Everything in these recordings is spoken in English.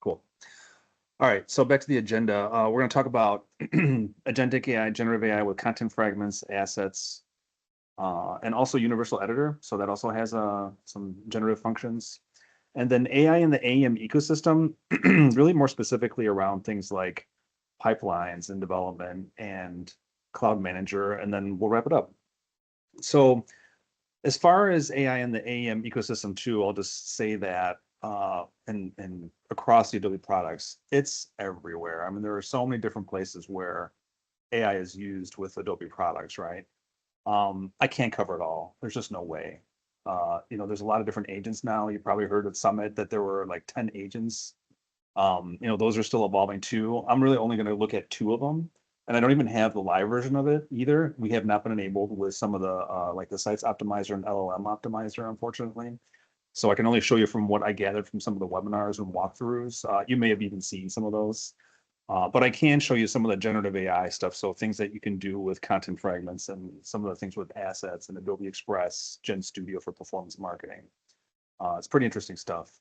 Cool. All right, so back to the agenda. We're going to talk about agentic AI, generative AI with content fragments, assets, and also universal editor. So that also has some generative functions. And then AI in the AEM ecosystem, really more specifically around things like pipelines and development and cloud manager. And then we'll wrap it up. So as far as AI in the AEM ecosystem too, I'll just say that and across the Adobe products, it's everywhere. I mean, there are so many different places where AI is used with Adobe products, right? I can't cover it all. There's just no way. There's a lot of different agents now. You probably heard at Summit that there were like 10 agents. Those are still evolving too. I'm really only going to look at 2 of them. And I don't even have the live version of it either. We have not been enabled with some of the like the Sites Optimizer and LLM Optimizer, unfortunately. So I can only show you from what I gathered from some of the webinars and walkthroughs. You may have even seen some of those. But I can show you some of the generative AI stuff. So things that you can do with content fragments and some of the things with assets and Adobe Express, Gen Studio for performance marketing. It's pretty interesting stuff.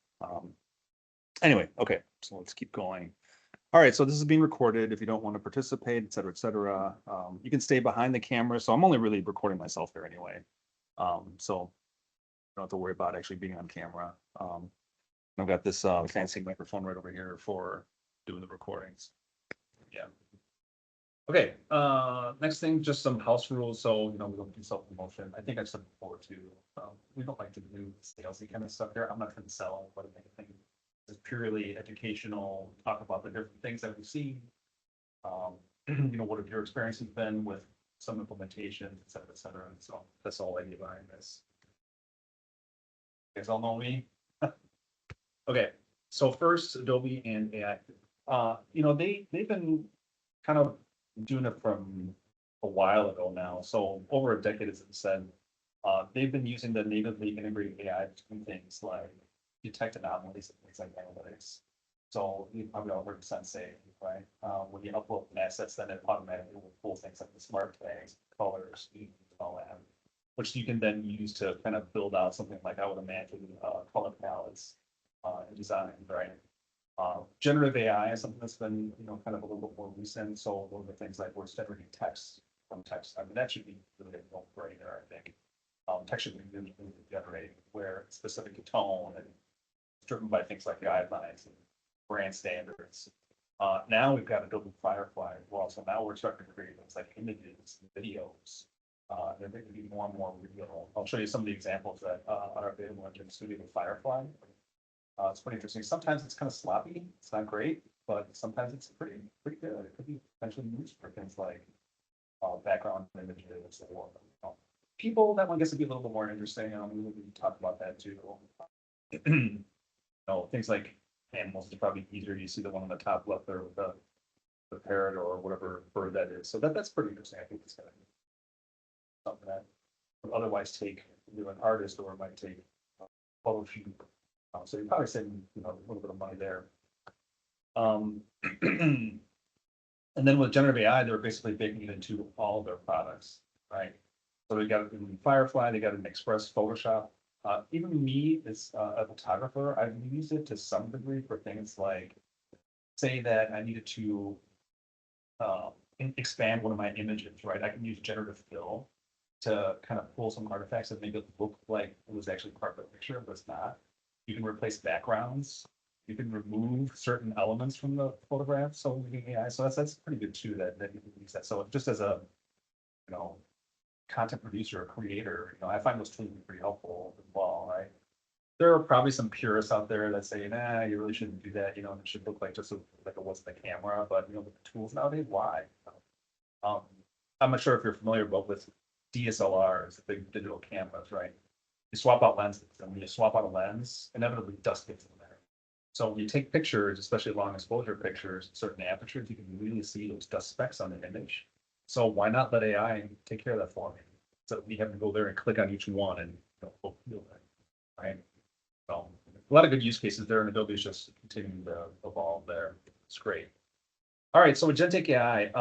Anyway, okay, so let's keep going. All right, so this is being recorded. If you don't want to participate, et cetera, you can stay behind the camera. So I'm only really recording myself here anyway. So you don't have to worry about actually being on camera. I've got this fancy microphone right over here for doing the recordings. Yeah. Okay, next thing, just some house rules. So, we don't do self-promotion. I think I've said before too, we don't like to do salesy kind of stuff here. I'm not trying to sell what anything. It's purely educational, talk about the different things that we've seen. What have your experiences been with some implementations, et cetera, et cetera. And so that's all I need behind this. You guys all know me? Okay, so first, Adobe and AI. They've been kind of doing it from a while ago now. So over a decade, as it said, they've been using the natively integrated AI to do things like detect anomalies and things like analytics. So you probably all heard Sensei, right? When you upload assets, then it automatically will pull things like the smart tags, colors, and all that, which you can then use to kind of build out something like I would imagine color palettes and design, right? Generative AI is something that's been, kind of a little bit more recent. So one of the things like we're generating text from text. I mean, that should be really a no-brainer, I think. Text should be really generated where it's specific to tone and driven by things like guidelines and brand standards. Now we've got Adobe Firefly as well. So now we're starting to create things like images and videos. They're going to be more and more real. I'll show you some of the examples that are available in Gen Studio with Firefly. It's pretty interesting. Sometimes it's kind of sloppy. It's not great, but sometimes it's pretty good. It could be potentially used for things like background images or people. That one gets to be a little bit more interesting. We can talk about that too. Things like animals is probably easier. You see the one on the top left there with the parrot or whatever bird that is. So that's pretty interesting. I think it's kind of something that would otherwise take either an artist or it might take a photo shoot. So you're probably saving a little bit of money there. And then with generative AI, they're basically baking it into all of their products, right? So they got it in Firefly, they got it in Express, Photoshop. Even me as a photographer, I've used it to some degree for things like, say that I needed to expand one of my images, right? I can use generative fill to kind of pull some artifacts that make it look like it was actually part of the picture, but it's not. You can replace backgrounds. You can remove certain elements from the photograph. So using AI, so that's pretty good too. That you can use that. So just as a content producer or creator, I find those tools pretty helpful as well, right? There are probably some purists out there that say, nah, you really shouldn't do that. It should look like just like it was the camera. But with the tools nowadays, why? I'm not sure if you're familiar, but with DSLRs, the big digital cameras, right? You swap out lenses, and when you swap out a lens, inevitably dust gets in there. So when you take pictures, especially long exposure pictures, certain apertures, you can really see those dust specks on the image. So why not let AI take care of that for me? So we have to go there and click on each one and feel that, right? So a lot of good use cases there, and Adobe is just continuing to evolve there. It's great. All right, so Agentic AI,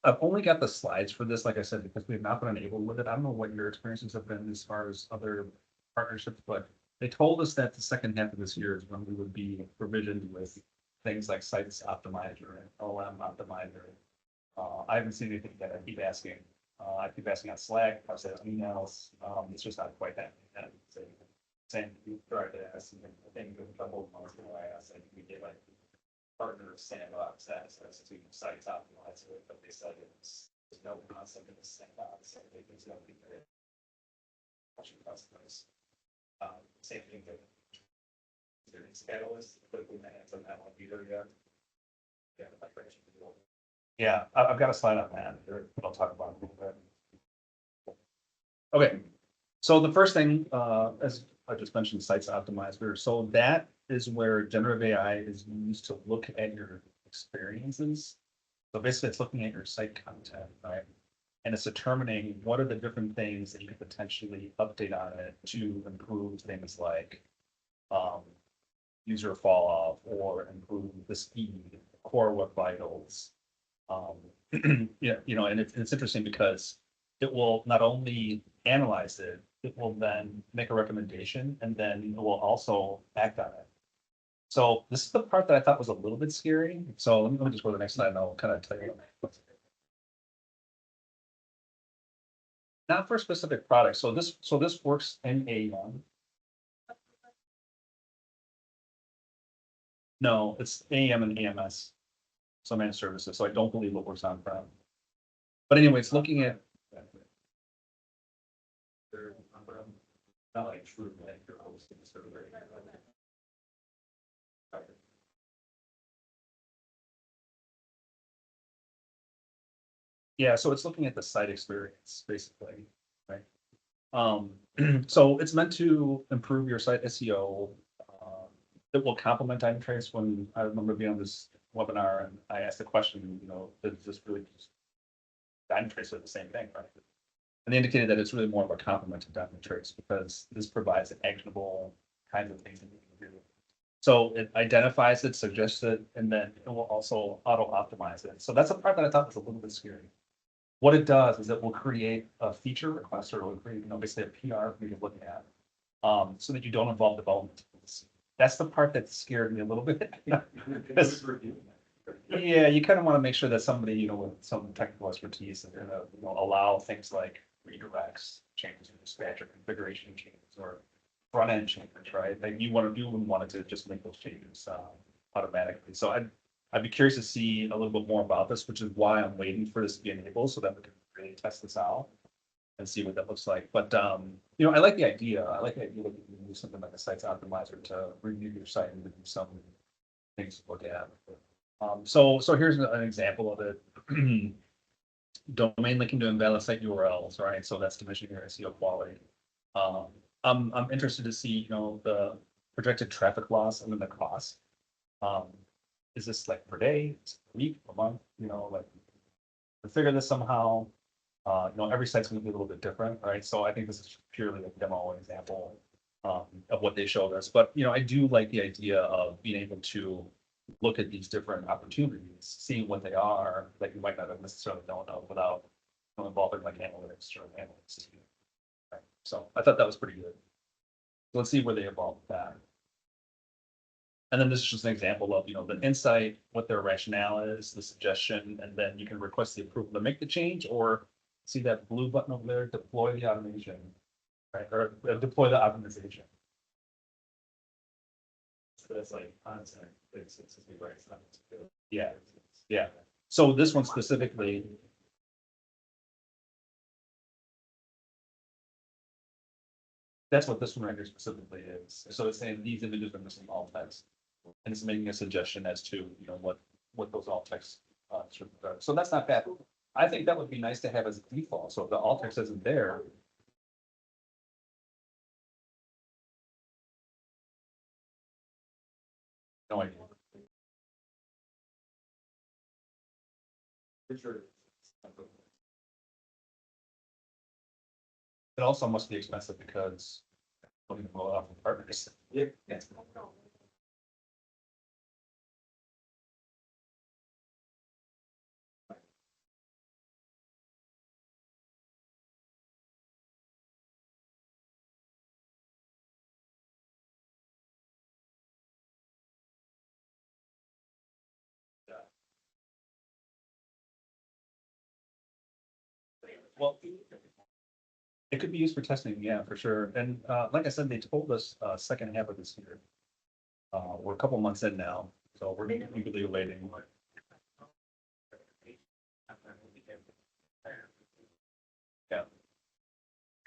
I've only got the slides for this, like I said, because we have not been enabled with it. I don't know what your experiences have been as far as other partnerships, but They told us that the second half of this year is when we would be provisioned with things like Sites Optimizer and OM Optimizer. I haven't seen anything yet. I keep asking on Slack, I said emails, it's just not quite that. Saying you tried to ask, and I think a couple of months ago, I asked, like, we get like partner sandbox access to Sites Optimizer, but they said there's no concept in the sandbox, so there's no there. Customers. Same thing that there's catalyst, but we may have that one either yet. Yeah, yeah, I've got a slide on that. I'll talk about it a little bit. Okay, so the first thing, as I just mentioned, Sites Optimizer. So that is where generative AI is used to look at your experiences. So basically, it's looking at your site content, right? And it's determining what are the different things that you could potentially update on it to improve things like user fall off or improve the speed, core web vitals. Yeah, and it's interesting because it will not only analyze it, it will then make a recommendation and then it will also act on it. So this is the part that I thought was a little bit scary. So let me just go to the next slide and I'll kind of tell you. Not for specific products. So this works in AEM. No, it's AEM and AMS. So managed services. So I don't believe it works on prem. But anyways, looking at not like true like you're hosting a server. Yeah, so it's looking at the site experience basically, right? So it's meant to improve your site SEO. It will complement Dynatrace. When I remember being on this webinar and I asked the question, does this really just Dynatrace are the same thing, right? And they indicated that it's really more of a complement to Dynatrace because this provides actionable kinds of things that you can do. So it identifies it, suggests it, and then it will also auto-optimize it. So that's a part that I thought was a little bit scary. What it does is it will create a feature request or it will create, basically a PR for you to look at, so that you don't involve development. That's the part that scared me a little bit. Yeah, you kind of want to make sure that somebody, with some technical expertise is going to, allow things like redirects, changes in dispatch or configuration changes or front end changes, right? Like you wouldn't want it to just make those changes automatically. So I'd be curious to see a little bit more about this, which is why I'm waiting for this to be enabled so that we can really test this out and see what that looks like. But I like the idea. I like the idea that you can use something like a Sites Optimizer to review your site and give you some things to look at. So here's an example of it. Domain linking to invalid site URLs, right? So that's to measure your SEO quality. I'm interested to see, the projected traffic loss and then the cost. Is this like per day, per week, per month? Like to figure this somehow. Every site's going to be a little bit different, right? So I think this is purely a demo example of what they showed us. But I do like the idea of being able to look at these different opportunities, seeing what they are that you might not have necessarily known of without involving like analytics or analytics. Right? So I thought that was pretty good. So let's see where they evolve with that. And then this is just an example of, the insight, what their rationale is, the suggestion, and then you can request the approval to make the change or see that blue button over there, deploy the automation, right? Or deploy the optimization. So that's like content. Yeah, yeah. So this one specifically. That's what this one right here specifically is. So it's saying these images are missing alt text. And it's making a suggestion as to, what those alt text should be. So that's not bad. I think that would be nice to have as a default. So if the alt text isn't there. No idea. It also must be expensive because we can blow off of partners. Yeah. Well, it could be used for testing, yeah, for sure. And like I said, they told us second half of this year. We're a couple months in now, so we're eagerly awaiting. Yeah.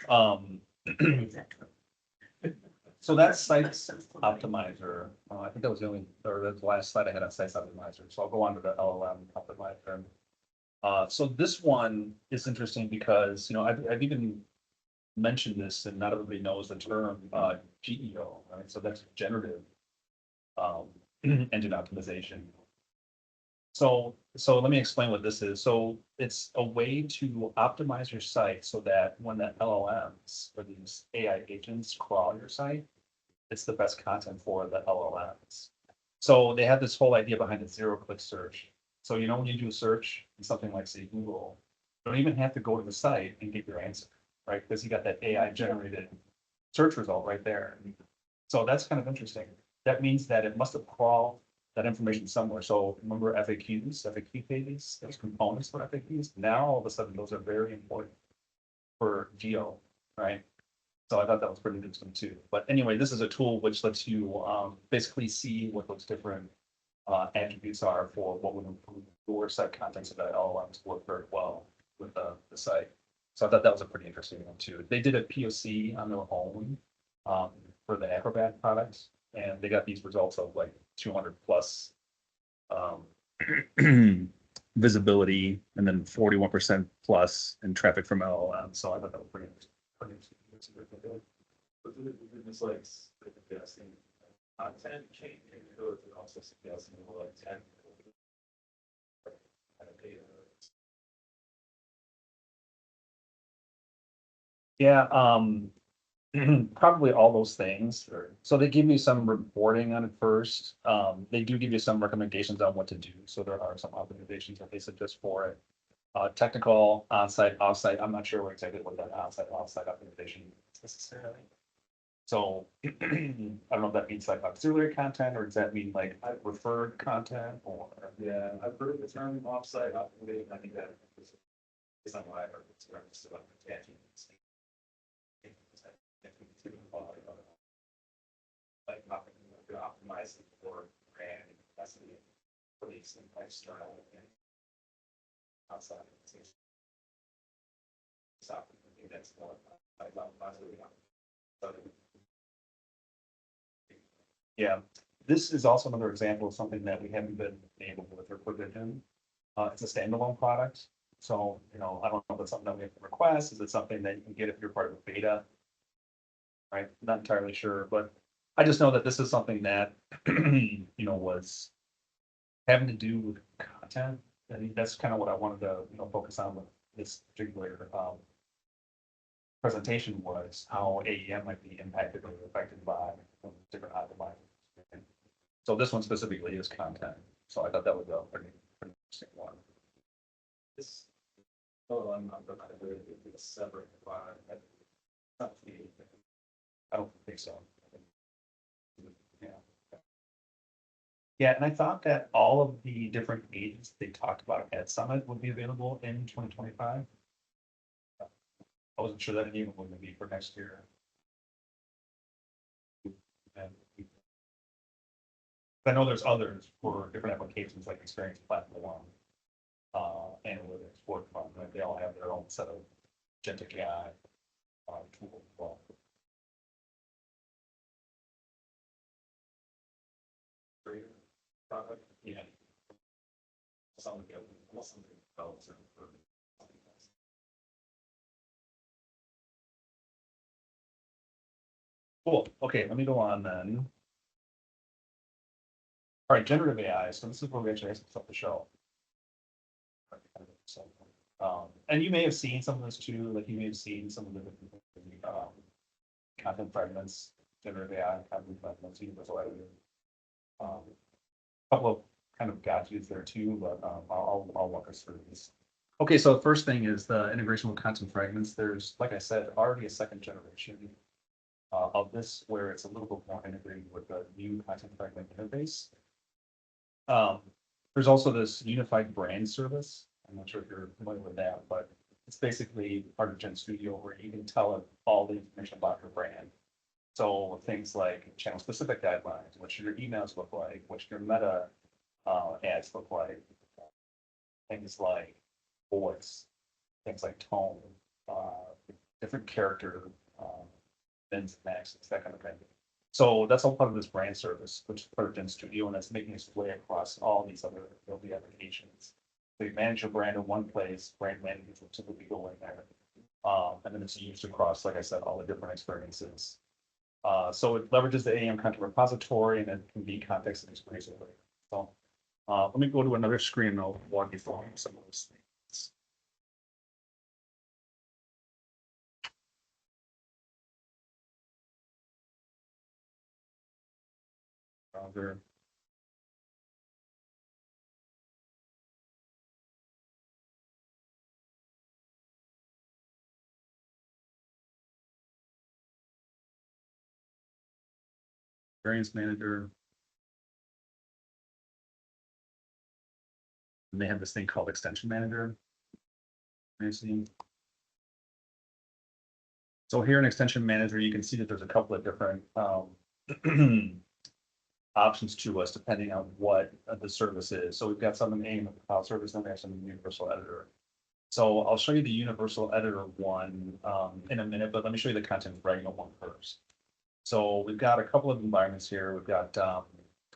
Um, so that's Sites Optimizer. I think that was the only, or that's the last slide I had on Sites Optimizer. So I'll go on to the LLM Optimizer. So this one is interesting because, I've even mentioned this and not everybody knows the term GEO, right? So that's generative um, engine optimization. So let me explain what this is. So it's a way to optimize your site so that when the LLMs or these AI agents crawl your site, it's the best content for the LLMs. So they have this whole idea behind the zero-click search. So when you do a search in something like say Google, you don't even have to go to the site and get your answer, right? Because you got that AI generated search result right there. So that's kind of interesting. That means that it must have crawled that information somewhere. So remember FAQ pages, those components for FAQs. Now all of a sudden those are very important for geo, right? So I thought that was pretty interesting too. But anyway, this is a tool which lets you basically see what those different attributes are for what would improve your site content so that LLMs work very well with the site. So I thought that was a pretty interesting one too. They did a POC on their own for the Acrobat products, and they got these results of like 200 plus visibility, and then 41% plus in traffic from LLM. So I thought that was pretty interesting. But it's like suggesting content change and also suggesting like 10 kind of data. Yeah, probably all those things. So they give you some reporting on it first. They do give you some recommendations on what to do. So there are some optimizations that they suggest for it. Technical, on-site, off-site. I'm not sure exactly what that on-site, off-site optimization is necessarily. So I don't know if that means like auxiliary content or does that mean like referred content or? Yeah, I've heard the term offsite optimization. I think that is not what I heard. It's just about attaching. Like optimizing for brand capacity for these lifestyle and outside. That's more like Yeah, this is also another example of something that we haven't been able to put it in. It's a standalone product. So, I don't know if it's something that we have to request. Is it something that you can get if you're part of a beta? Right, not entirely sure, but I just know that this is something that, was having to do with content. I think that's kind of what I wanted to, focus on with this particular presentation was how AEM might be impacted or affected by different optimizers. So this one specifically is content. So I thought that was a pretty interesting one. this. Oh, I'm not going to be a separate file. I don't think so. Yeah. Yeah, and I thought that all of the different agents they talked about at Summit would be available in 2025. I wasn't sure that any of them would be for next year. And I know there's others for different applications like Experience Platform, Analytics, Workfront, right? They all have their own set of Agentic AI tools as well. Product. Yeah. Something else. Cool. Okay, let me go on then. All right, generative AI. So this is where we actually have some stuff to show. So, and you may have seen some of this too, like you may have seen some of the content fragments, generative AI, content fragments, universal editing. Couple of kind of gadgets there too, but I'll walk us through these. Okay, so the first thing is the integration with content fragments. There's, like I said, already a second generation of this where it's a little bit more integrated with the new content fragment interface. There's also this unified brand service. I'm not sure if you're familiar with that, but it's basically part of Gen Studio where you can tell it all the information about your brand. So things like channel specific guidelines, what should your emails look like, what should your meta ads look like, things like voice, things like tone, different character, mins and maxes, that kind of thing. So that's all part of this brand service, which is part of Gen Studio, and that's making its way across all these other Adobe applications. So you manage your brand in one place, brand managers will typically go in there. And then it's used across, like I said, all the different experiences. So it leverages the AEM content repository and it can be context and experience over. So let me go to another screen and I'll walk you through some of those things. There. Variance manager. And they have this thing called extension manager. So here in extension manager, you can see that there's a couple of different options to us depending on what the service is. So we've got some in AIM file service, and we have some in universal editor. So I'll show you the universal editor one in a minute, but let me show you the content fragment one first. So we've got a couple of environments here. We've got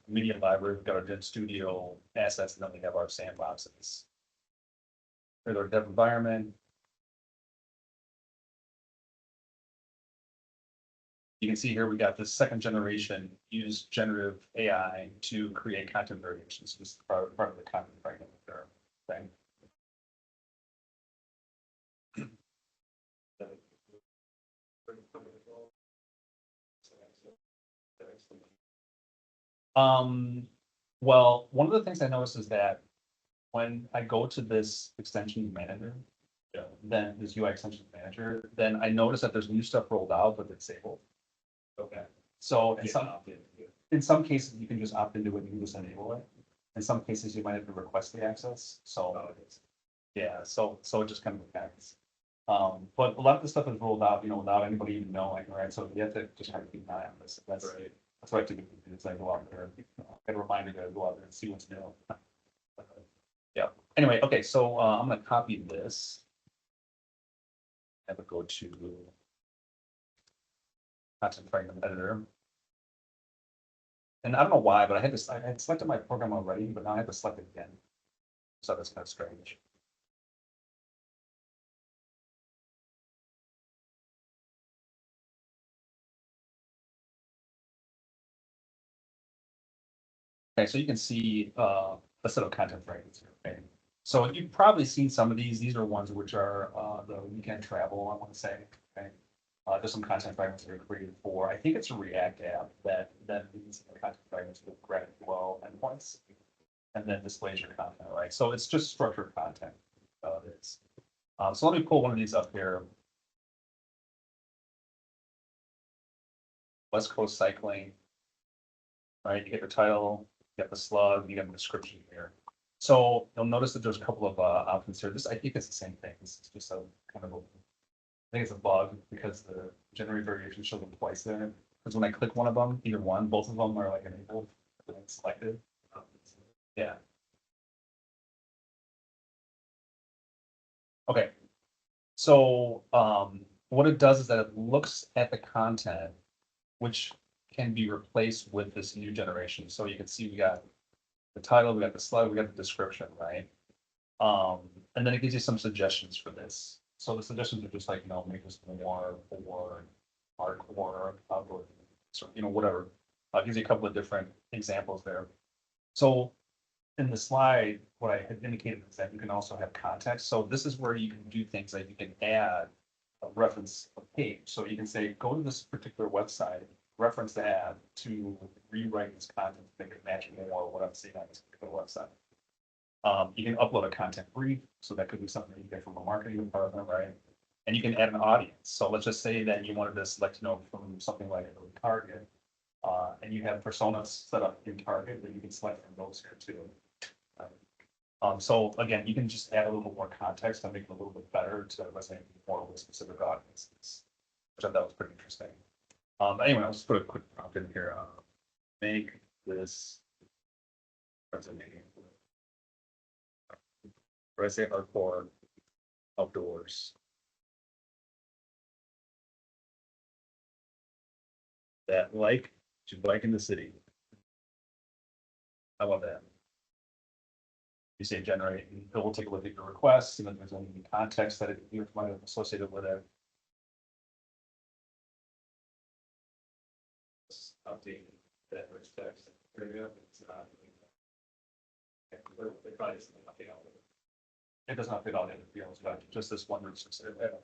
media library, we've got our Gen Studio assets, and then we have our sandboxes. Here's our dev environment. You can see here we got this second generation use generative AI to create content variations. This is part of the content fragment thing. Well, one of the things I noticed is that when I go to this extension manager, then this UI extension manager, then I notice that there's new stuff rolled out, but it's disabled. Okay. So Yeah. in some cases, you can just opt into it, you can just enable it. In some cases, you might have to request the access, so, Oh, it is. yeah, so it just kind of depends. But a lot of the stuff is rolled out, without anybody even knowing, right? So you have to just kind of keep an eye on this. That's Right. that's what I typically do, is I go out there, get a reminder to go out there and see what's new. Yeah, anyway, okay, so I'm gonna copy this. Have it go to content fragment editor. And I don't know why, but I had selected my program already, but now I have to select it again. So that's kind of strange. Okay, so you can see a set of content fragments here. Okay. So you've probably seen some of these. These are ones which are the weekend travel, I want to say. Okay. There's some content fragments that are created for, I think it's a React app that leads the content fragments with GraphQL endpoints and then displays your content, right? So it's just structured content. It is. So let me pull one of these up here. West Coast cycling. Right, you get the title, you get the slug, you get the description here. So you'll notice that there's a couple of options here. This, I think it's the same thing. This is just a kind of a, I think it's a bug because the generate variation shows them twice there. Because when I click one of them, either one, both of them are like enabled, and selected. Yeah. Okay. So what it does is that it looks at the content, which can be replaced with this new generation. So you can see we got the title, we got the slide, we got the description, right? And then it gives you some suggestions for this. So the suggestions are just like, make this more or hardcore, outdoor, so, whatever. It gives you a couple of different examples there. So in the slide, what I had indicated is that you can also have context. So this is where you can do things like you can add a reference page. So you can say, go to this particular website, reference the ad to rewrite this content to make it match more what I'm seeing on this particular website. You can upload a content brief, so that could be something that you get from a marketing department, right? And you can add an audience. So let's just say that you wanted to select, from something like a Target, and you have personas set up in Target that you can select from those here too. So again, you can just add a little more context and make it a little bit better to resonate more with specific audiences, which I thought was pretty interesting. Anyway, I'll just put a quick prompt in here. Make this resonate hardcore outdoors. That like to bike in the city. How about that? You say generate, and it will take a look at your requests, and if there's any context that you might have associated with it. Update that rich text. It's not. It does not fit all the other fields, but just this one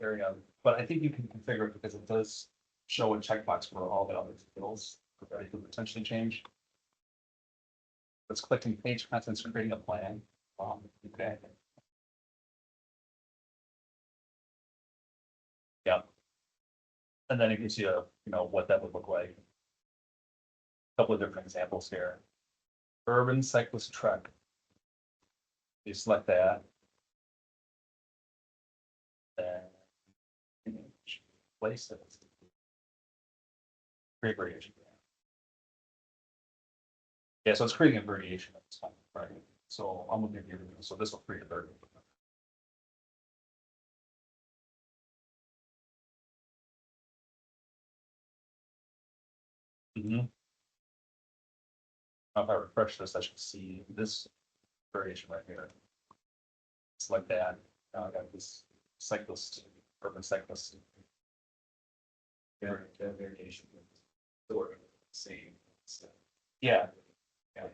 area. But I think you can configure it because it does show a checkbox for all the other fields that you could potentially change. Let's clicking page contents, creating a plan. Okay. Yeah. And then it gives you, what that would look like. A couple of different examples here. Urban cyclist trek. You select that. Then place it. Create variation. Yeah, so it's creating a variation of this time, right? So I'm looking at the, so this will create a variation. Now, if I refresh this, I should see this variation right here. It's like that. Now I got this cyclist, urban cyclist. Variation. Sort of same. Yeah. Yeah.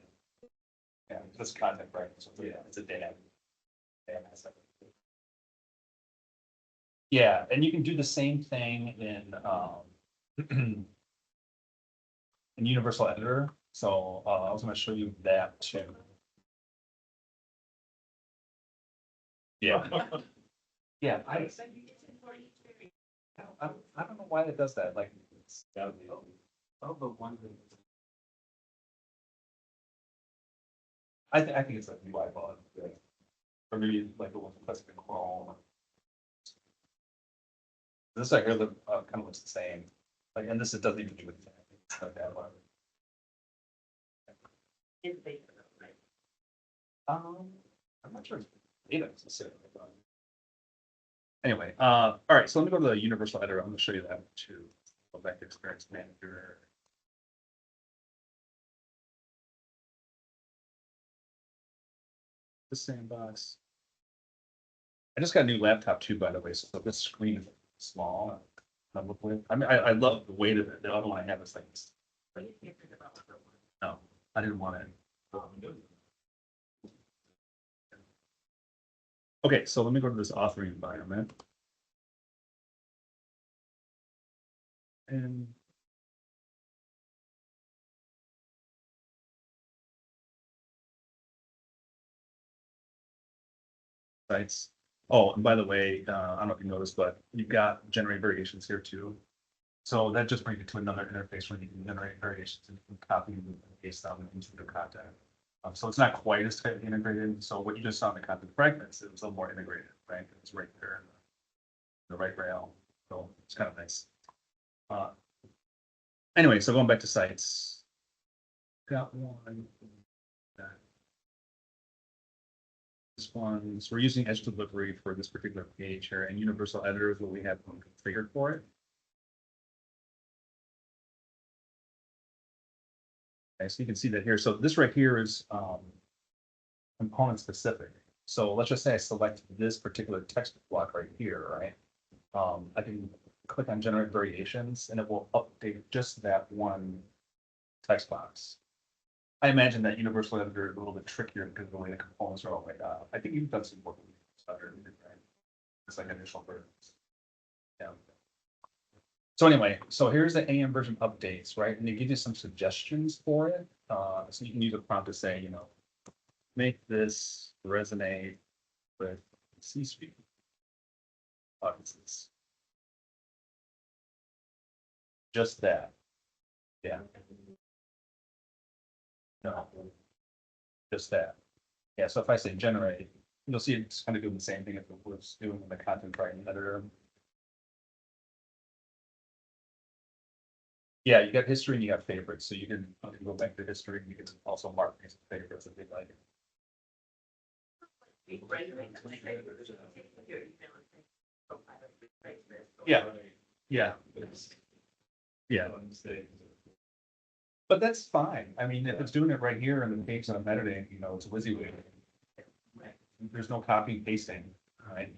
Yeah, this content, right? So yeah, it's a dam. Yeah, and you can do the same thing in in Universal Editor. So I was going to show you that too. Yeah. Yeah, I don't know why it does that. Like, it's gotta be the one that. I think it's like UI bug, or maybe like the one from Classic and Chrome. This right here kind of looks the same. Like, and this it doesn't even do anything. It's not that one. I'm not sure. Data specific. Anyway, all right. So let me go to the universal editor. I'm going to show you that too. Go back to Experience Manager. The sandbox. I just got a new laptop too, by the way. So this screen is small. I mean, I love the weight of it. The other one I have is like. No, I didn't want it. Okay, so let me go to this authoring environment. And sites. Oh, and by the way, I don't know if you noticed, but you've got generate variations here too. So that just brings you to another interface where you can generate variations and you can copy and paste them into the content. So it's not quite as tightly integrated. So what you just saw in the content fragments, it was a little more integrated, right? It's right there in the right rail. So it's kind of nice. Anyway, so going back to sites. Got one. This one, so we're using edge delivery for this particular page here, and universal editor is what we have configured for it. Okay, so you can see that here. So this right here is component specific. So let's just say I select this particular text block right here, right? I can click on generate variations and it will update just that one text box. I imagine that universal editor is a little bit trickier because of the way the components are all laid out. I think you've done some work with it, right? It's like initial versions. Yeah. So anyway, so here's the AEM version updates, right? And they give you some suggestions for it. So you can use a prompt to say, make this resonate with C-suite audiences. Just that. Yeah. No. Just that. Yeah, so if I say generate, you'll see it's kind of doing the same thing if it was doing in the content fragment editor. Yeah, you got history and you got favorites, so you can go back to history and you can also mark these favorites if you'd like. Yeah, yeah. Yeah. But that's fine. I mean, if it's doing it right here in the page that I'm editing, you know, it's WYSIWYG. There's no copy and pasting, right?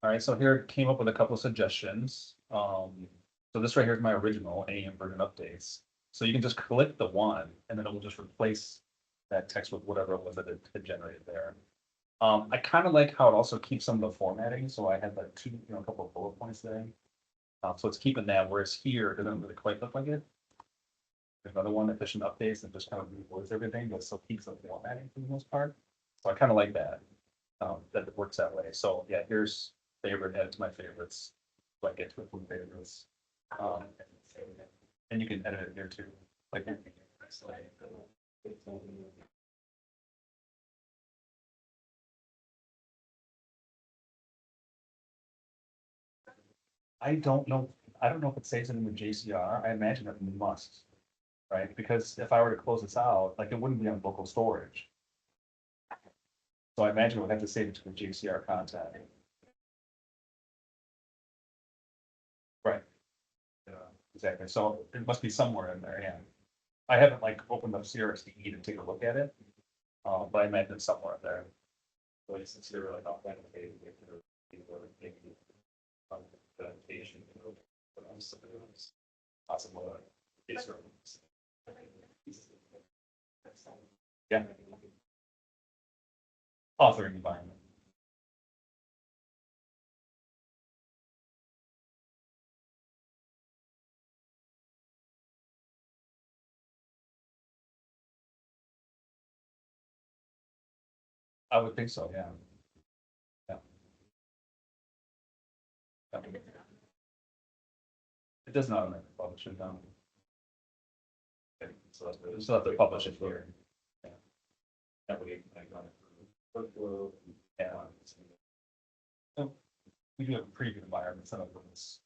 All right, so here it came up with a couple of suggestions. So this right here is my original AEM version updates. So you can just click the one and then it will just replace that text with whatever it was that it had generated there. I kind of like how it also keeps some of the formatting. So I had like a couple of bullet points there. So it's keeping that, whereas here, it doesn't really quite look like it. There's another one, efficient updates, that just kind of rewords everything, but still keeps the formatting for the most part. So I kind of like that, that it works that way. So yeah, here's favorite, add to my favorites. So I get to it from favorites. Um, and you can edit it here too. Like, I don't know. I don't know if it saves it in the JCR. I imagine it must, right? Because if I were to close this out, like it wouldn't be on local storage. So I imagine we'd have to save it to the JCR content. Right. Yeah, exactly. So it must be somewhere in there, yeah. I haven't like opened up CRXDE to take a look at it. But I imagine it's somewhere in there. So since you're like authenticated, authentication, possible. Yeah. Authoring environment. I would think so, yeah. Yeah. Yeah. It does not automatically publish it down. Okay, so we still have to publish it here. Yeah. That would be like on it. Workflow. Yeah. So we do have a pretty good environment set up for this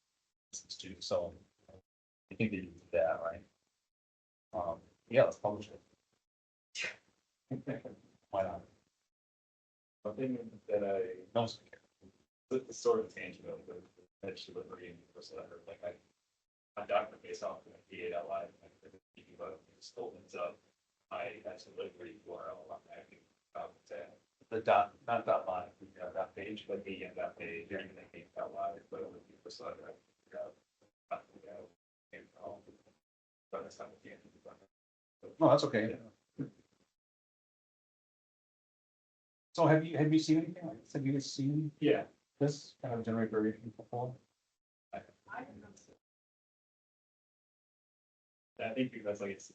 too, so I think they do that, right? Yeah, let's publish it. Why not? One thing that I know, it's sort of tangent of the edge delivery and universal effort, like I'm document based off of PA live, but it opens up my edge delivery URL on that. The dot, not dot live, dot page, but AEM dot page, and then AEM dot live, but it would be for side. But that's not the end. No, that's okay. So have you seen anything like this? Have you guys seen? Yeah. This kind of generate variation before? I think because like it's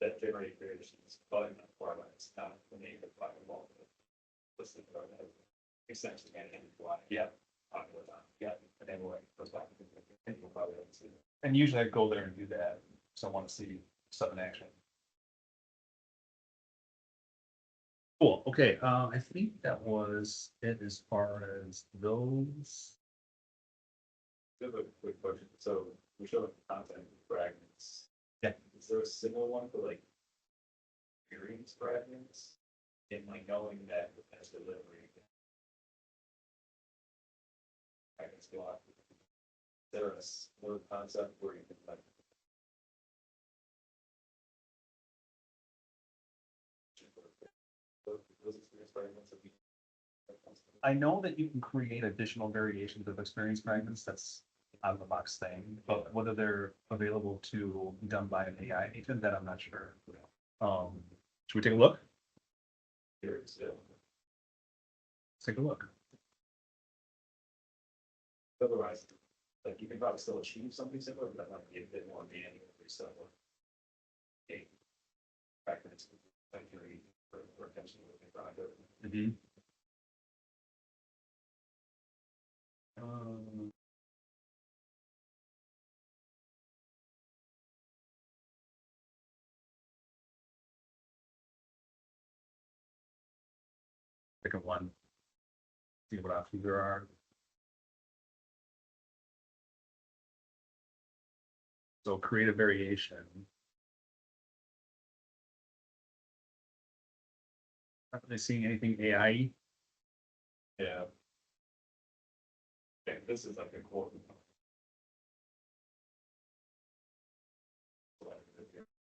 that generate variations, but not far away. It's not the name of the involved. Listen to our extension and why. Yeah. Yeah. And anyway, goes back to and usually I go there and do that. So I want to see stuff in action. Cool. Okay. I think that was it as far as those. I have a quick question. So we showed content fragments. Yeah. Is there a similar one for like experience fragments? In like knowing that as delivery. Fragments go out. Is there a similar concept where you can like those experience fragments that we I know that you can create additional variations of experience fragments. That's out of the box thing, but whether they're available to be done by an AI agent, that I'm not sure. Should we take a look? Let's take a look. Otherwise, like you can probably still achieve something similar, but that might be a bit more manual stuff. Okay. Fragments, like for attention to the project. Pick a one. See what options there are. So create a variation. Not really seeing anything AI. Yeah. Okay, this is like a quote.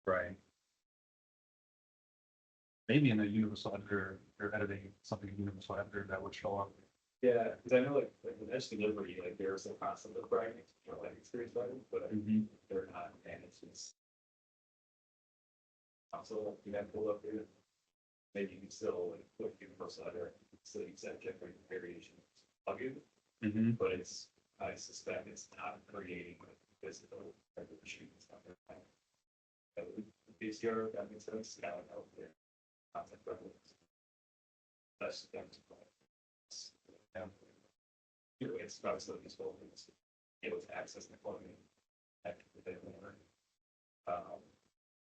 Right. Maybe in a universal editor, or editing something in universal editor that would show up. Yeah, because I know like with edge delivery, like there's a concept of bragging, like experience writing, but they're not, and it's just. Also, you have to pull up here. Maybe you can still like put universal editor, still use that generate variation plugin, but it's, I suspect it's not creating like physical type of machine. It's not very. PCR, that makes sense. Now, out there. Concept reference. That's. Yeah. It's not so useful. It's able to access the plugin. After the data owner.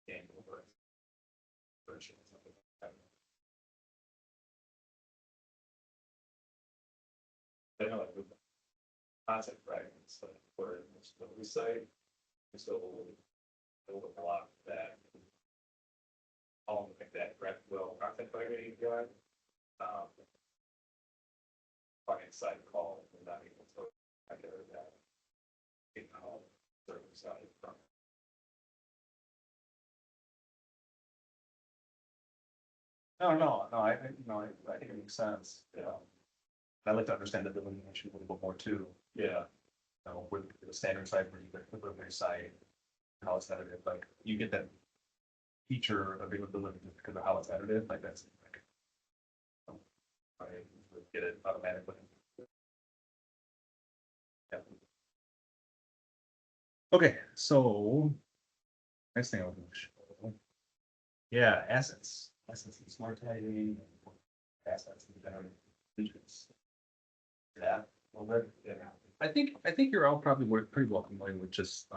And over. Version or something like that. I know like with concept fragments, like where we say, we still build a block that all like that GraphQL content fragment API. Client side call, we're not able to either that in our server side from. No, I think it makes sense. I like to understand the delineation a little bit more too. Yeah. With the standard site where you get the delivery site, how it's edited, like you get that feature availability just because of how it's edited, like that's like, I get it automatically. Yeah. Okay, so next thing I was going to show. Yeah, assets and smart tagging, assets and generating images. Yeah, well, yeah. I think you're all probably pretty well familiar with just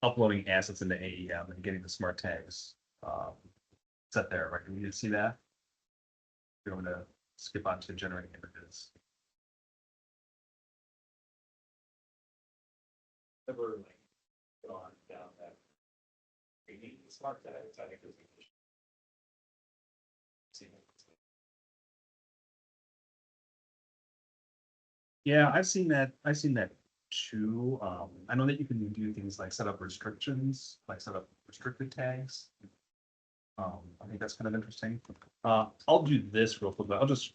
uploading assets into AEM and getting the smart tags set there, right? You see that? We're going to skip on to generating images. Never like gone down that. We need the smart tags. I think there's. Yeah, I've seen that. I've seen that too. I know that you can do things like set up restrictions, like set up restricted tags. I think that's kind of interesting. I'll do this real quick, but I'll just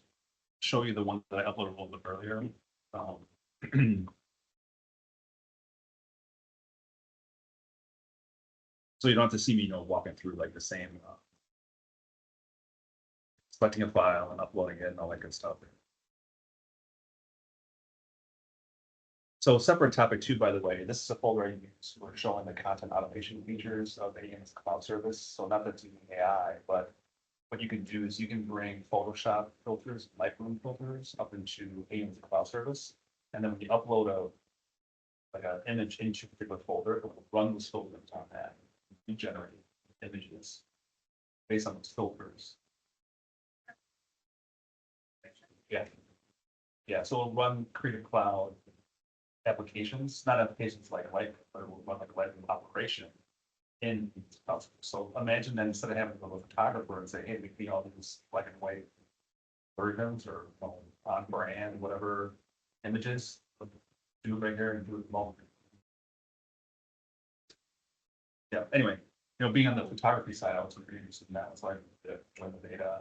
show you the one that I uploaded a little bit earlier. So you don't have to see me, walking through like the same, selecting a file and uploading it and all that good stuff. So separate topic too, by the way, this is a folder I use for showing the content automation features of AEM's cloud service. So not that it's using AI, but what you can do is you can bring Photoshop filters, Lightroom filters up into AEM's cloud service. And then when you upload like an image into a particular folder, it will run those filters on that. You generate images based on those filters. Yeah. Yeah, so it'll run Creative Cloud applications, not applications like Lightroom, but it will run like a Lightroom operation in cloud service. So imagine that instead of having to go to a photographer and say, hey, we need all these black and white versions or on brand, whatever images, do it right here and do it moment. Yeah, anyway, being on the photography side, I was really interested in that. It's like join the data,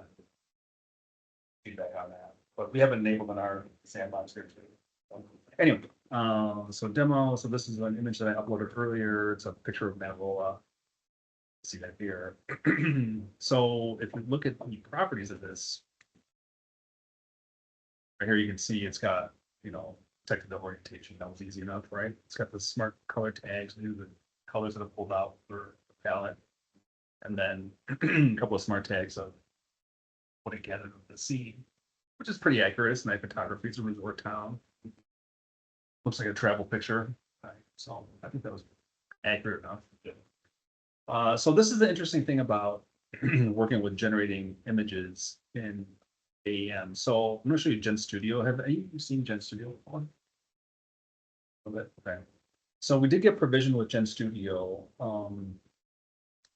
feedback on that. But we have enabled in our sandbox here too. Anyway, so demo. So this is an image that I uploaded earlier. It's a picture of Mavola. See that here. So if we look at the properties of this, right here you can see it's got, detected the orientation. That was easy enough, right? It's got the smart color tags, the colors that have pulled out for the palette. And then a couple of smart tags of what it gathered of the scene, which is pretty accurate. It's night photography. It's a resort town. Looks like a travel picture. So I think that was accurate enough. So this is the interesting thing about working with generating images in AEM. So I'm gonna show you Gen Studio. Have you seen Gen Studio before? A little bit, okay. So we did get provision with Gen Studio.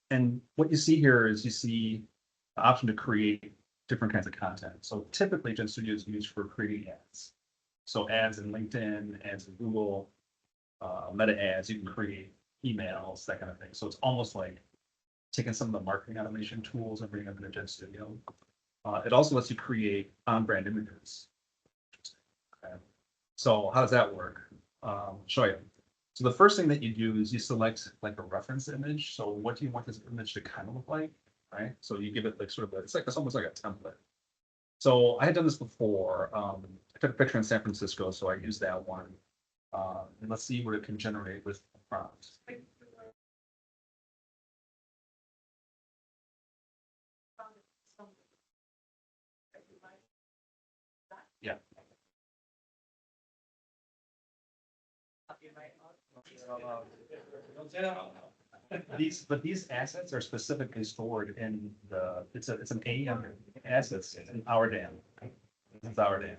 And what you see here is you see the option to create different kinds of content. So typically Gen Studio is used for creating ads. So ads in LinkedIn, ads in Google, meta ads, you can create emails, that kind of thing. So it's almost like taking some of the marketing automation tools and bringing them into Gen Studio. It also lets you create on-brand images. Okay. So how does that work? Show you. So the first thing that you do is you select like a reference image. So what do you want this image to kind of look like, right? So you give it like sort of it's almost like a template. So I had done this before. I took a picture in San Francisco, so I used that one. And let's see what it can generate with prompts. Yeah. These assets are specifically stored in it's an AEM assets in our dam. This is our dam.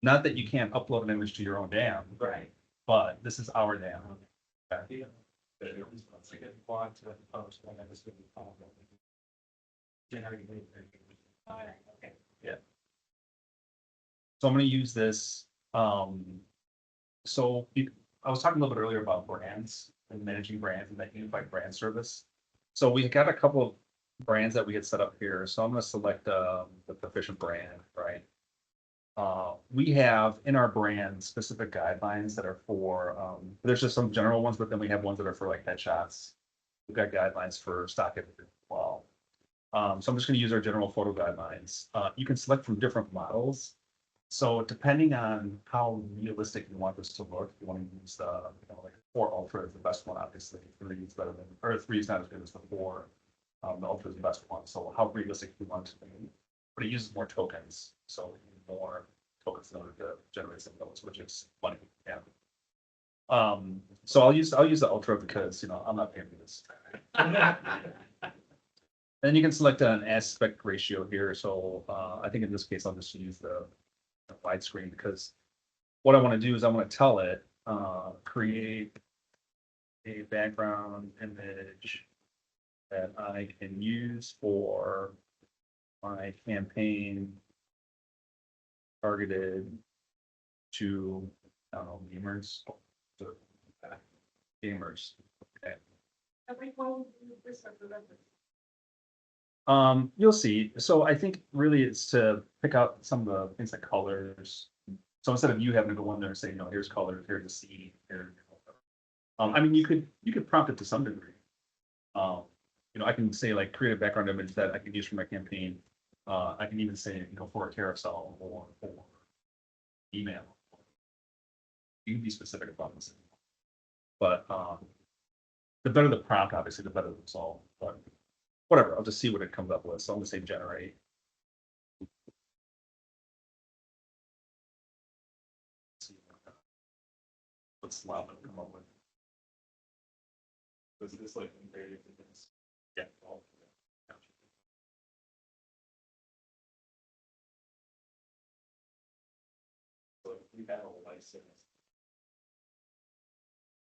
Not that you can't upload an image to your own dam. Right. But this is our dam. Okay. Yeah. So I'm gonna use this. So I was talking a little bit earlier about brands and managing brands and that unified brand service. So we got a couple of brands that we had set up here. So I'm gonna select the Proficient brand, right? We have in our brand specific guidelines that are for, there's just some general ones, but then we have ones that are for like headshots. We've got guidelines for stock images as well. So I'm just gonna use our general photo guidelines. You can select from different models. So depending on how realistic you want this to look, you want to use the, like 4 Ultra is the best one, obviously. 3 is better than, or 3 is not as good as the 4. The Ultra is the best one. So how realistic you want it to be. But it uses more tokens. So we need more tokens in order to generate some of those, which is funny. Yeah. So I'll use the Ultra because I'm not paying for this. Then you can select an aspect ratio here. So I think in this case I'll just use the widescreen because what I want to do is I want to tell it create a background image that I can use for my campaign targeted to, I don't know, gamers. Gamers. Okay. You'll see. So I think really it's to pick out some of the things like colors. So instead of you having to go in there and say, here's colors, here's a scene, here. I mean, you could prompt it to some degree. I can say like create a background image that I can use for my campaign. I can even say, for a carousel or for email. You can be specific about this. But the better the prompt, obviously, the better the result. But whatever, I'll just see what it comes up with. So I'm gonna say generate. What's loud come up with? Was this like comparative to this? Yeah. So if we had a license.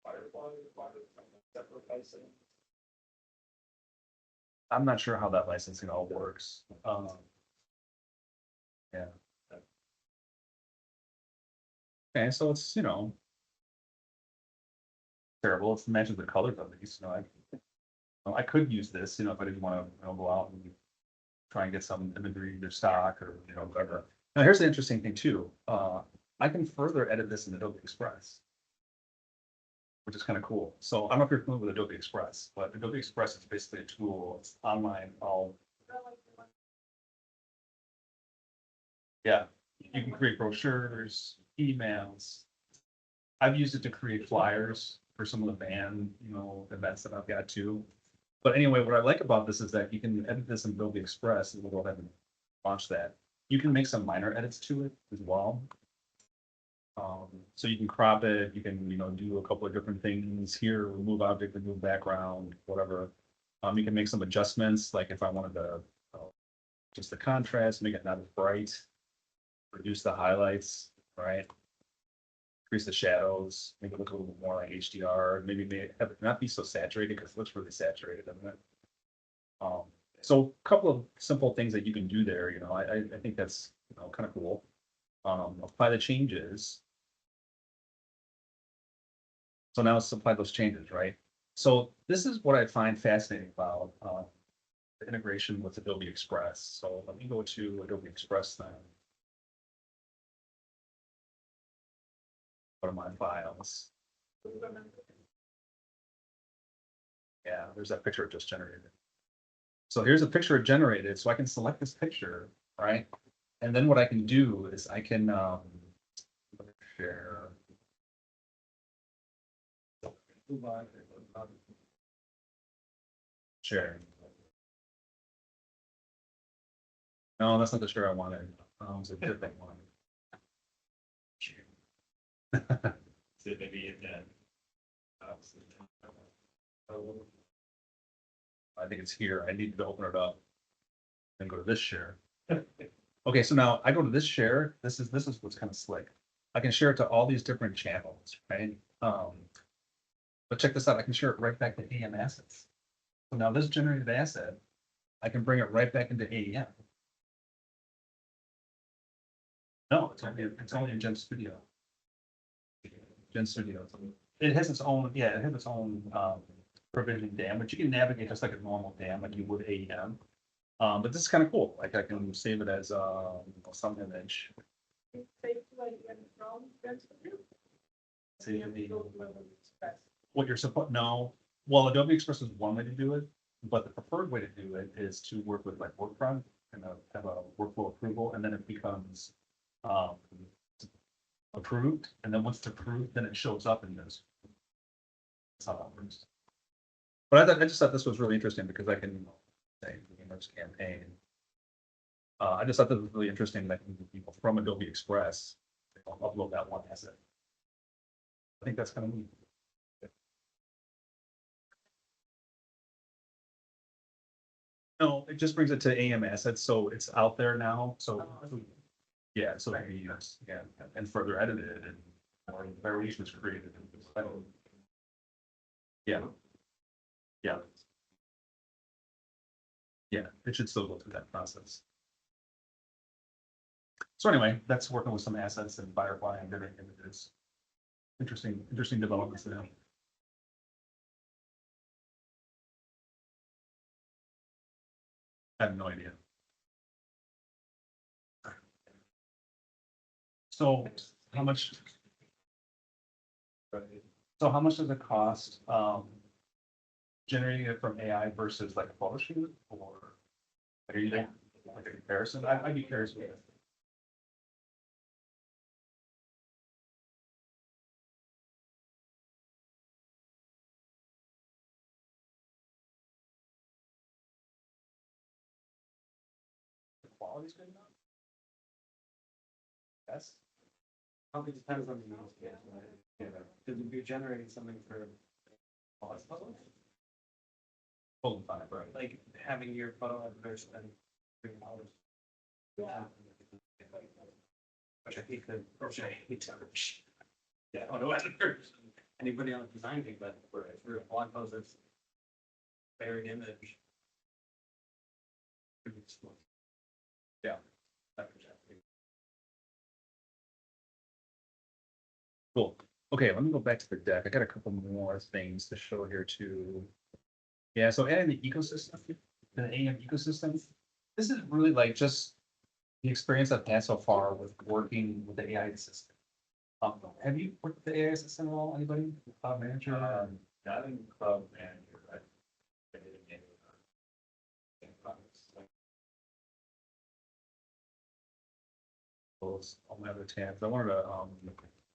Firefly, separate license. I'm not sure how that licensing all works. Yeah. Okay, so it's terrible. It's matches the colors of these. I could use this, if I didn't want to go out and try and get some imagery either stock or whatever. Now here's the interesting thing too. I can further edit this in Adobe Express, which is kind of cool. So I don't know if you're familiar with Adobe Express, but Adobe Express is basically a tool. It's online. Yeah, you can create brochures, emails. I've used it to create flyers for some of the band, events that I've got too. But anyway, what I like about this is that you can edit this in Adobe Express, and we'll go ahead and launch that. You can make some minor edits to it as well. So you can crop it, you can, do a couple of different things here, remove object, remove background, whatever. You can make some adjustments, like if I wanted to, just the contrast, make it not as bright, reduce the highlights, right? Increase the shadows, make it look a little bit more like HDR, maybe have it not be so saturated because it looks really saturated, doesn't it? So a couple of simple things that you can do there, I think that's, kind of cool. Apply the changes. So now let's apply those changes, right? So this is what I find fascinating about the integration with Adobe Express. So let me go to Adobe Express then. Go to my files. Yeah, there's that picture it just generated. So here's a picture it generated. So I can select this picture, right? And then what I can do is I can share. Share. No, that's not the share I wanted. It's a different one. So maybe in that. I think it's here. I need to open it up. And go to this share. Okay, so now I go to this share. This is what's kind of slick. I can share it to all these different channels, right? But check this out. I can share it right back to AEM assets. So now this generated asset, I can bring it right back into AEM. No, it's only in Gen Studio. Gen Studio. It has its own, yeah, it has its own provisioning DAM, which you can navigate just like a normal DAM, like you would AEM. But this is kind of cool. Like I can save it as some image. What you're supposed, no, well, Adobe Express is one way to do it, but the preferred way to do it is to work with like Workfront and have a workflow approval, and then it becomes approved, and then once it's approved, then it shows up in this. That's how that works. But I just thought this was really interesting because I can say image campaign. I just thought that was really interesting that people from Adobe Express upload that one asset. I think that's kind of neat. No, it just brings it to AEM assets, so it's out there now. So yeah, so it can be used, yeah, and further edited and more variations created. Yeah. Yeah. Yeah, it should still go through that process. So anyway, that's working with some assets and Firefly and different images. Interesting developments there. I have no idea. So how much? So how much does it cost generating it from AI versus like a photo shoot, or are you like a comparison? I'd be curious with it. The quality's good enough? Yes. Probably depends on the use case, right? Because if you're generating something for Full five, right? like having your photo editor spend $3. Which I hate to. Yeah, photo editors. Anybody on a design team, but for a blog post that's buried image. Yeah. Cool. Okay, let me go back to the deck. I got a couple more things to show here too. Yeah, so adding the ecosystem, the AEM ecosystem. This is really like just the experience I've had so far with working with the AI assistant. Have you worked with the AI assistant at all? Anybody? Cloud manager? Not in cloud manager, I did it in products. All my other tabs. I wanted to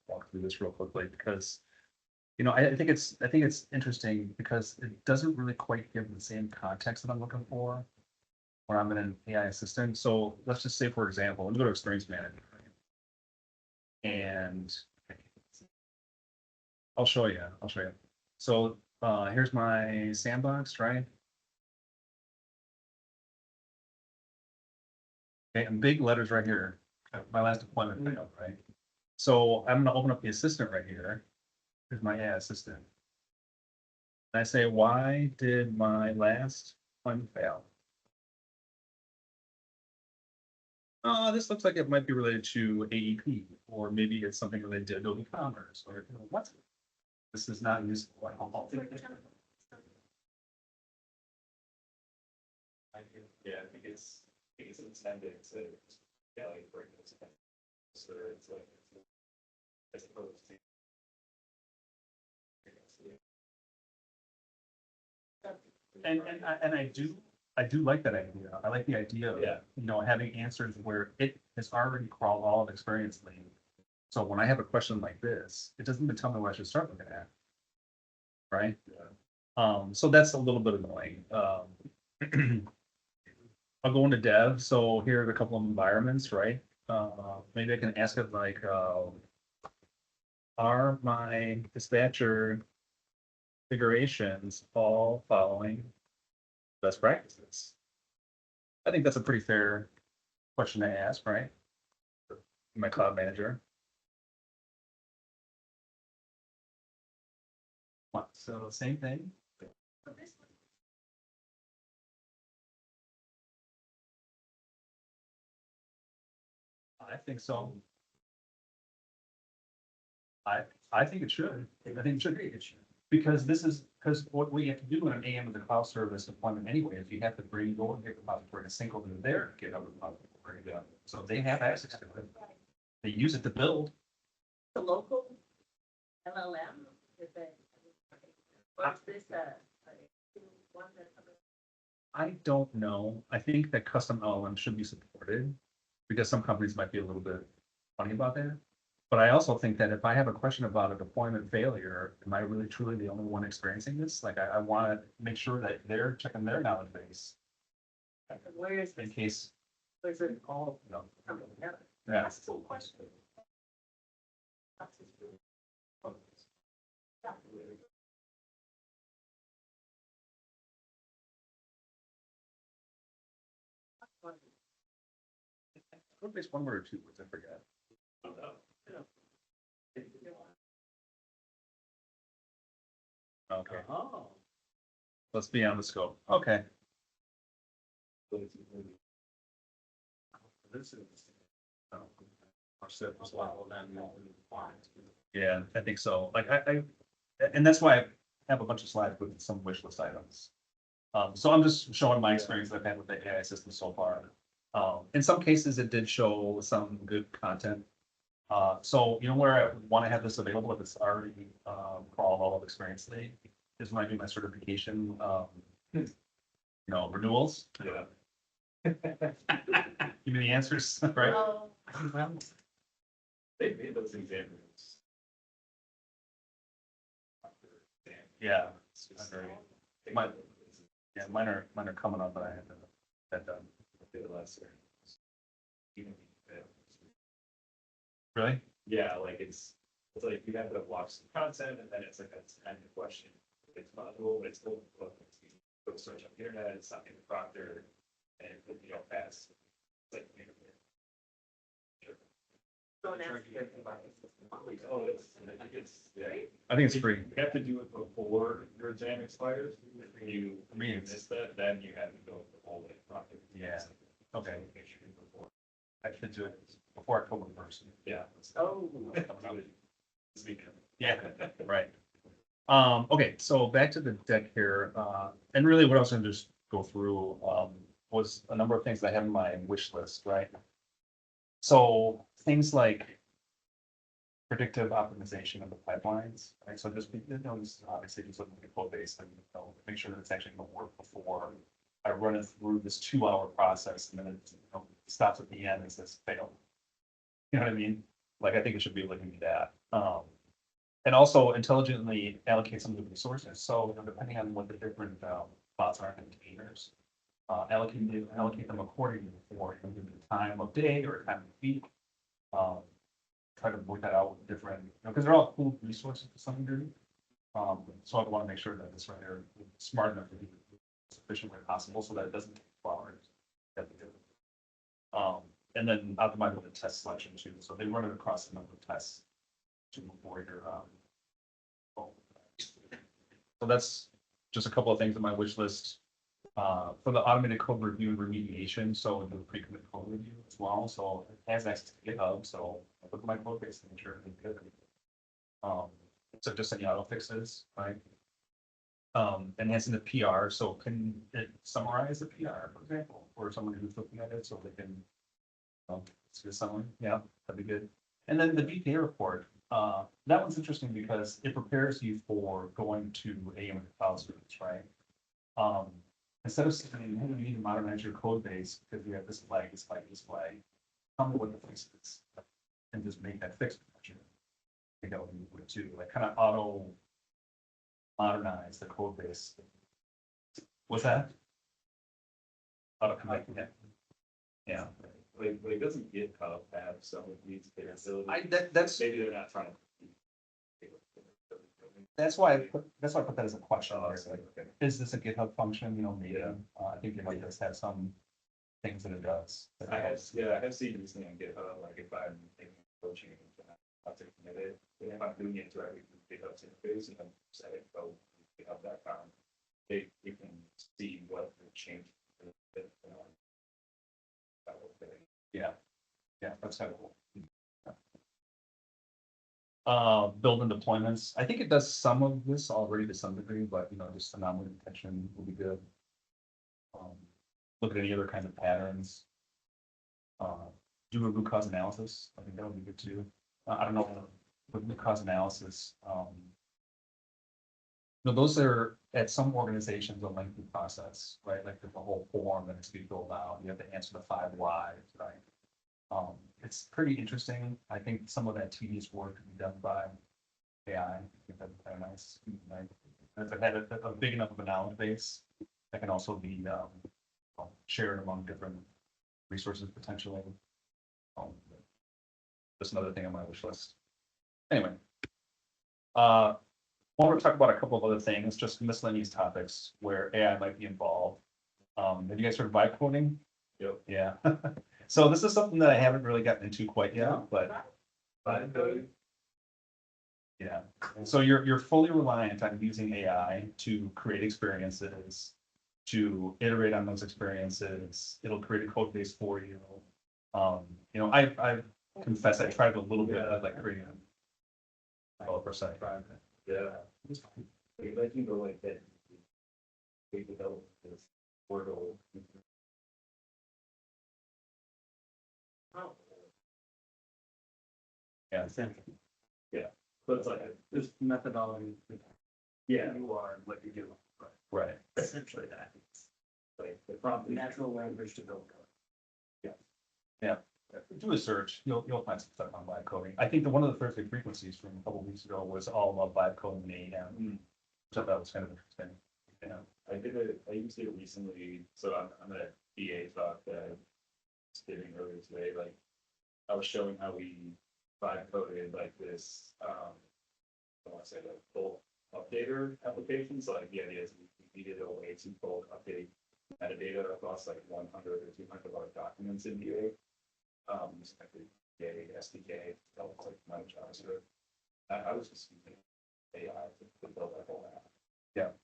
walk through this real quickly because I think it's interesting because it doesn't really quite give the same context that I'm looking for when I'm in an AI assistant. So let's just say, for example, let me go to Experience Manager. And I'll show you. So here's my sandbox, right? Okay, and big letters right here, my last appointment failed, right? So I'm gonna open up the assistant right here. Here's my AI assistant. And I say, why did my last appointment fail? This looks like it might be related to AEP, or maybe it's something related to Adobe Commerce, or what? This is not useful. Yeah, I think it's intended to, yeah, like bring those. So it's like, as opposed to. And I do like that idea. I like the idea of, Yeah. you know, having answers where it has already crawled all of experience lane. So when I have a question like this, it doesn't even tell me what I should start looking at. Right? So that's a little bit annoying. I'll go into dev. So here are a couple of environments, right? Maybe I can ask it like, are my dispatcher configurations all following best practices? I think that's a pretty fair question to ask, right? My cloud manager. So same thing. I think so. I think it should. I think it should be. Because this is, because what we have to do in an AM with a cloud service deployment anyway, is you have to bring your repository and sync over to their GitHub repository. So they have access to it. They use it to build. The local LLM, is it? What's this, one that? I don't know. I think that custom LLM should be supported because some companies might be a little bit funny about that. But I also think that if I have a question about a deployment failure, am I really truly the only one experiencing this? Like, I want to make sure that they're checking their knowledge base Where is in this? case, Where's it all you know, coming together? yeah. That's a cool question. Code base one word or two words, I forget. Okay, Oh. let's be on the scope. Okay. This is. Yeah, I think so. Like and that's why I have a bunch of slides with some wish list items. So I'm just showing my experience that I've had with the AI system so far. In some cases, it did show some good content. So you know where I want to have this available if it's already crawled all of experience lead is when I do my certification, you know, renewals. Yeah. Give me the answers, right? Oh, They made those examples. Yeah, It's just- agree. My- yeah, mine are coming up, but I have that done. Did it last year. Even if you fail. Really? Yeah, like it's like you have to watch some content and then it's like a kind of question. It's not cool, but it's cool. Go search on the internet, it's not in the proctor, and you don't pass. It's like. don't ask. Oh, it's, yeah. I think it's free. You have to do it before your exam expires. If you miss that, then you have to go the whole way. Proctor. Yeah. Okay. Make sure you before. I should do it before October 1st. Yeah. Oh. This weekend. Yeah, right. Okay, so back to the deck here, and really what I was gonna just go through, was a number of things that I have in my wish list, right? So things like predictive optimization of the pipelines, right? So just, you know, just obviously just looking at code base and, you know, make sure that it's actually gonna work before I run it through this 2-hour process and then it, you know, stops at the end and says fail. You know what I mean? Like, I think it should be looking at that. And also intelligently allocate some of the resources. So, you know, depending on what the different bots are in containers, allocate them accordingly for you know, the time of day or time of week. Try to work that out with different, you know, because they're all cool resources to some degree. So I want to make sure that this right here is smart enough to be as efficient as possible so that it doesn't take 2 hours. And then optimize the test selection too, so they run it across a number of tests to avoid your, so that's just a couple of things on my wish list. For the automated code review and remediation, so do the pre-commit code review as well, so it has access to GitHub, so I look at my code base and make sure it's good. So just any auto fixes, right? Enhancing the PR, so can it summarize the PR, for example, or someone who's looking at it, so they can. See the summary, yeah, that'd be good. And then the BPA report, that one's interesting because it prepares you for going to AEM and file service, right? Instead of saying, hey, you need to modernize your code base because you have this flag, this flag, this flag, tell me what the fix is, and just make that fix. I think that would be good too, like kind of auto modernize the code base. What's that? Auto connect, yeah. Like doesn't GitHub have some of these capabilities? That's Maybe they're not trying to. That's why I put that as a question. Oh, Like, okay. is this a GitHub function? You know, maybe, Yeah. I think it might just have some things that it does. I have seen this thing on GitHub, like if I'm making a code change, and I have to commit it, and if I'm doing it directly through GitHub's interface, and I'm setting code, GitHub.com, you can see what the change. That whole thing. Yeah, that's kind of cool. Build and deployments. I think it does some of this already to some degree, but you know, just anomaly detection will be good. Look at any other kind of patterns. Do a root cause analysis. I think that would be good too. I don't know, with root cause analysis, no, those are at some organizations a lengthy process, right? Like there's a whole form that has to be filled out. You have to answer the 5 whys, right? It's pretty interesting. I think some of that tedious work can be done by AI. I think that'd be kind of nice. Right? If it had a big enough of a knowledge base, that can also be shared among different resources potentially. Just another thing on my wish list. Anyway, I want to talk about a couple of other things, just miscellaneous topics where AI might be involved. Have you guys heard of vibe coding? Yep. Yeah. So this is something that I haven't really gotten into quite yet, but yeah. So you're fully reliant on using AI to create experiences, to iterate on those experiences. It'll create a code base for you. You know, I confess I tried a little bit of like creating a developer site. Yeah. Like you go like that. We develop this portal. Yeah. But it's like, This methodology. yeah, You are what you do. Right. Essentially that. like the prompt. Natural language to build code. Do a search, you'll find some stuff on vibe coding. I think that one of the Thursday frequencies from a couple of weeks ago was all about vibe coding and AEM, which I thought was kind of interesting. Yeah. I used it recently, so I'm at BA talk that it's giving earlier today, like, I was showing how we vibe coded like this, I want to say like bulk updater application, so like the idea is we needed a way to bulk update metadata across like 100 or 200 large documents in BA. Using like the BA SDK, that was like my JavaScript. I was just using AI to build that whole app.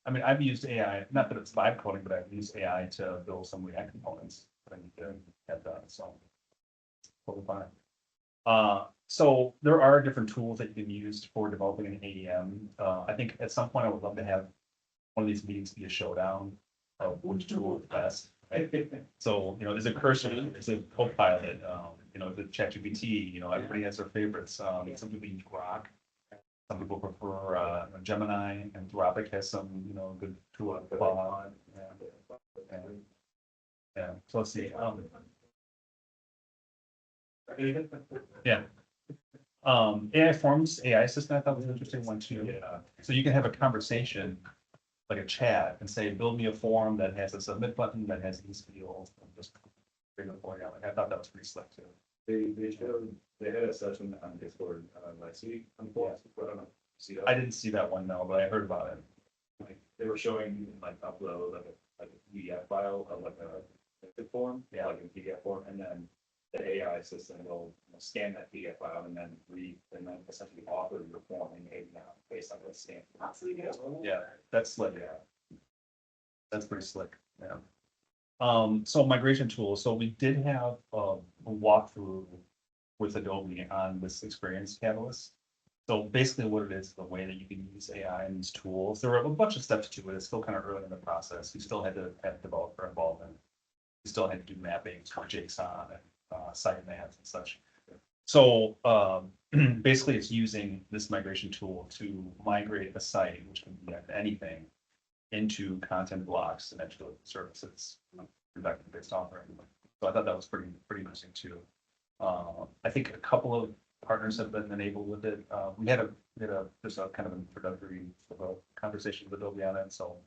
I mean, I've used AI, not that it's vibe coding, but I've used AI to build some React components that I need to have done, so. Totally fine. So there are different tools that you can use for developing an AEM. I think at some point I would love to have one of these meetings be a showdown of which tool is best. Right? So, you know, is it Cursor, is it Copilot, you know, is it ChatGPT, you know, everybody has their favorites. Some people use Grok. Some people prefer Gemini, and Anthropic has some, you know, good tool. Claude. Yeah. So let's see. Yeah. AI Forms, AI assistant, I thought was an interesting one too. Yeah. So you can have a conversation, like a chat, and say, build me a form that has a submit button, that has these fields, and just figure the point out. Like, I thought that was pretty slick too. They had a session on Discord last week. I don't know. See that? I didn't see that one, no, but I heard about it. Like, they were showing you can like upload like a PDF file of like form, Yeah. like in PDF form, and then the AI system will scan that PDF file and then and then essentially author your form in AEM based on what's scanned. Yeah, that's slick. Yeah. That's pretty slick, yeah. So migration tools, so we did have a walkthrough with Adobe on this experience catalyst. So basically what it is, the way that you can use AI in these tools, there were a bunch of steps to it, it's still kind of early in the process, you still had to have developer involvement. You still had to do mappings for JSON and sitemaps and such. So basically it's using this migration tool to migrate a site, which can be anything, into content blocks and edge services, conducting based offering. So I thought that was pretty interesting too. I think a couple of partners have been enabled with it. We had just a kind of an introductory conversation with Adobe on it, so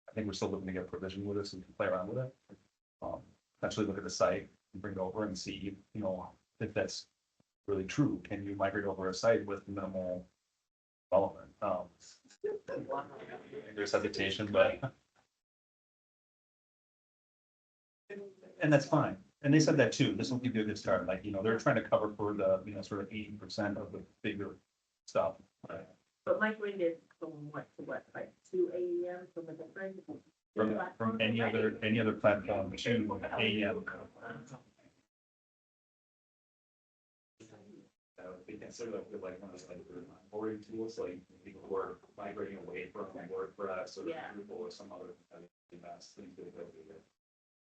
I think we're still looking to get provision with it so we can play around with it. Actually look at the site and bring it over and see, if that's really true. Can you migrate over a site with minimal development? There's hesitation, but and that's fine. And they said that too. This will give you a good start. Like, they're trying to cover for the, sort of 80% of the bigger stuff. But migrated from what to what, like to AEM from a different? From any other platform to AEM. They consider that like one of those like onboarding tools, like people who are migrating away from WordPress or Yeah. Drupal or some other things that go through it.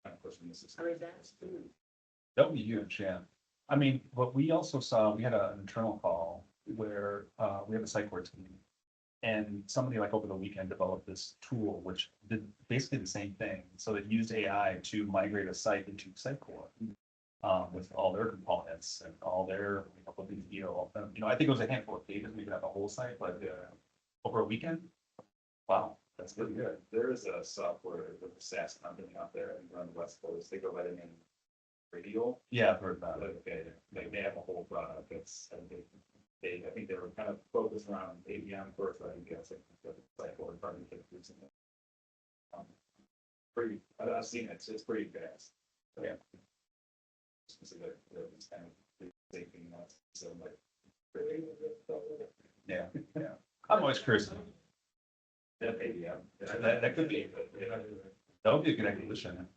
Kind of pushing the system. I mean, that's true. That would be huge, yeah. I mean, what we also saw, we had an internal call where we have a Sitecore team. And somebody like over the weekend developed this tool, which did basically the same thing. So it used AI to migrate a site into Sitecore. With all their components and all their, what they feel. I think it was a handful of pages, maybe not the whole site, but over a weekend. Wow, that's Pretty pretty good. good. There is a software with a SaaS company out there on the West Coast. They go by the name Radio. Yeah, I've heard about it. Okay, they have a whole product that's, I think they were kind of focused around ABM first, but I think that's like what probably recently. I've seen it, it's pretty fast. Yeah. So it's kind of thinking that, so like. Yeah. I'm always curious. Yeah, ABM. That could be, that would be a good acquisition.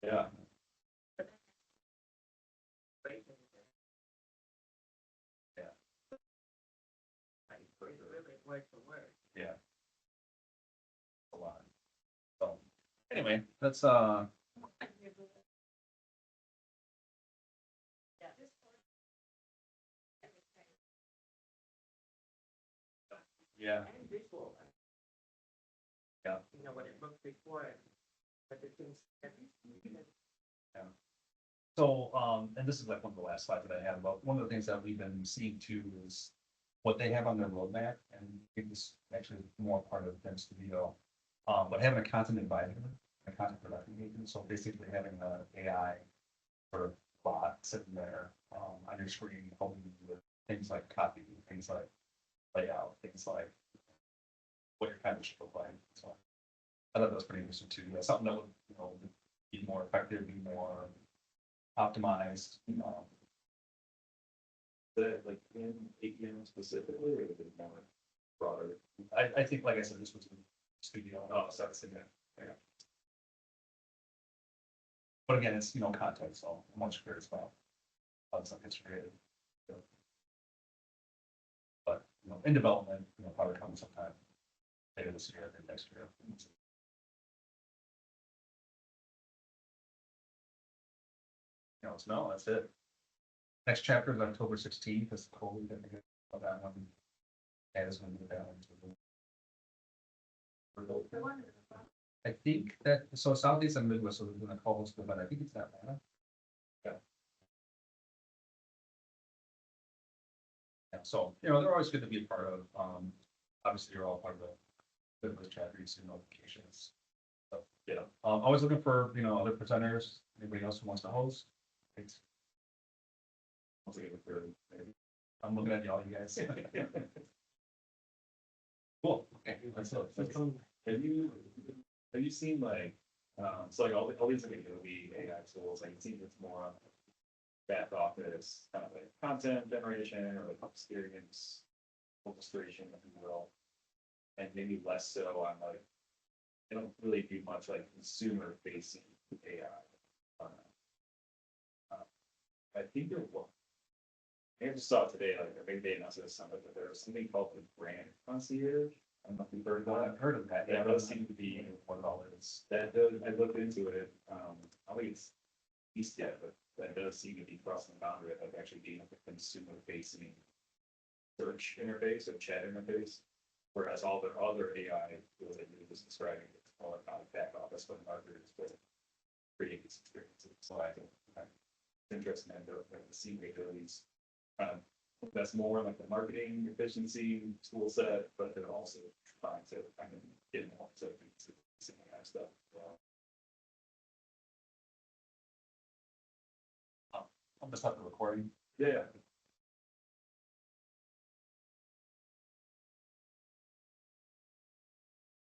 Yeah. Yeah. Like, for it to really word for word. Yeah. A lot. So, anyway, that's, Yeah, this one. yeah. And visual. Yeah. What it looked before, but the things. So, and this is like one of the last slides that I had about, one of the things that we've been seeing too is what they have on their roadmap, and I think this actually is more part of their studio. But having a content advisor, a content production agent, so basically having an AI sort of bot sitting there, on your screen, helping you with things like copy, things like layout, things like what your content should look like. So I thought that was pretty interesting too. That's something that would, be more effective, be more optimized, Like in APM specifically, or is it more broader? I think, like I said, this was a studio. Oh, so that's in there. But again, it's, content, so I'm much curious about how this gets created. But, in development, probably coming sometime later this year, or next year. No, that's it. Next chapter is October 16th, is totally gonna get that one. And it's gonna be down into I think that, so Southeast and Midwest, so they're gonna call us, but I think it's that one. Yeah. Yeah, so, they're always good to be a part of, obviously, you're all part of the Midwest chapter, you see notifications. So, always looking for, other presenters, anybody else who wants to host. Thanks. I'm looking at y'all, you guys. Cool, okay, that's it. Have you seen like So like all these like Adobe AI tools, like it seems it's more on back office, kind of like content generation or like experience orchestration, if you will. And maybe less so on like, they don't really do much like consumer facing AI. I think there was, I just saw it today, like, maybe they announced it at Summit, but there was something called the brand concierge. I don't know if you've heard of Well, that. I've heard of that. Yeah, those seem to be what it all is. That does, I looked into it, I don't think it's east yet, but that does seem to be crossing the boundary of like actually being like a consumer facing search interface or chat interface. Whereas all the other AI tools that you were just describing, it's more about back office for the marketers, but creating these experiences. So I think it's interesting that the seeing abilities. That's more like the marketing efficiency tool set, but they're also trying to kind of get more to some AI stuff. I'll just stop the recording. Yeah.